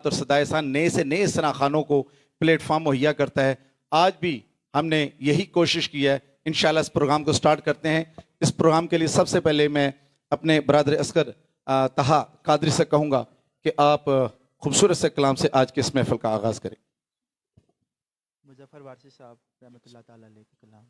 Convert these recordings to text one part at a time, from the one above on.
और सदायसान नए से नए सनाखानों को प्लेटफॉर्म मुहैया करता है। आज भी हमने यही कोशिश की है। इंशाल्लाह इस प्रोग्राम को स्टार्ट करते हैं। इस प्रोग्राम के लिए सबसे पहले मैं अपने बरादर अस्कर तहा कादरी से कहूँगा कि आप खूबसूरत से कलाम से आज के इस महफिल का आगाज़ करें। मुजफ्फर वारसी साहब रहमतुल्लाह ताला अलैह के कलाम।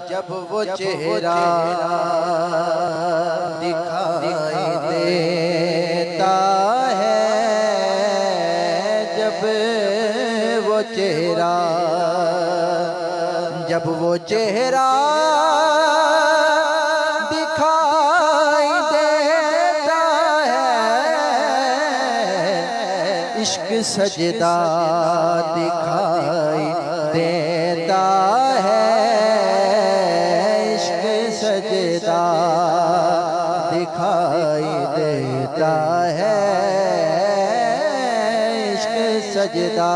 जब वो चेहरा दिखाई देता है, जब वो चेहरा दिखाई देता है, इश्क सजदा दिखाई देता है, सजदा दिखाई देता है, इश्क सजदा।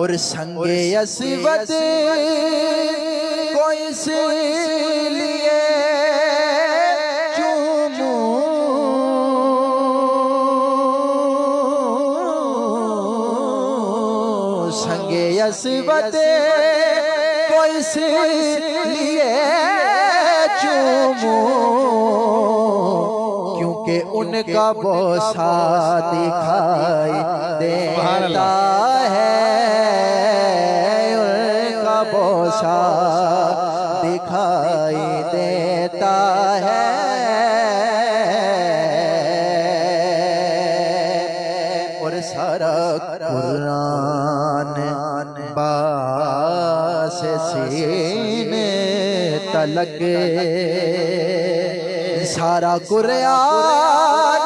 और संगे अस्वद को इसलिए चूमूं, संगे अस्वद इसलिए चूमूं क्योंकि उनका बोसा दिखाई देता है, उनका बोसा दिखाई देता है। और सारा कुरान से सीने तलक, सारा कुरान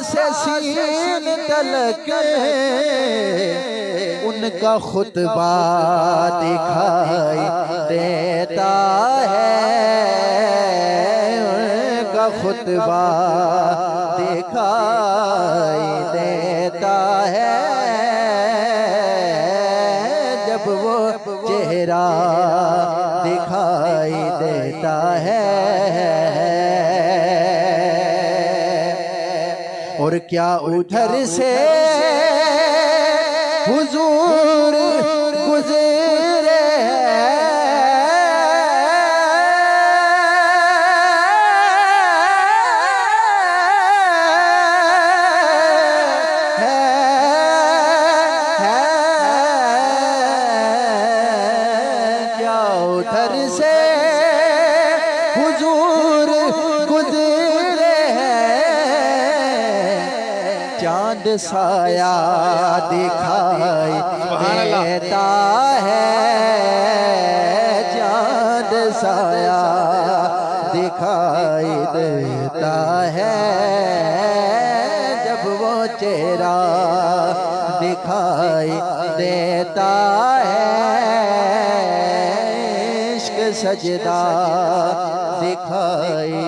से सीने तलक उनका खुतबा दिखाई देता है, उनका खुतबा दिखाई देता है। जब वो चेहरा दिखाई देता है। और क्या उधर से हुजूर गुज़रे उधर से हुजूर गुज़रे हैं, चांद साया दिखाई देता है, चांद साया दिखाई देता है। जब वो चेहरा दिखाई देता है, सजदा दिखाई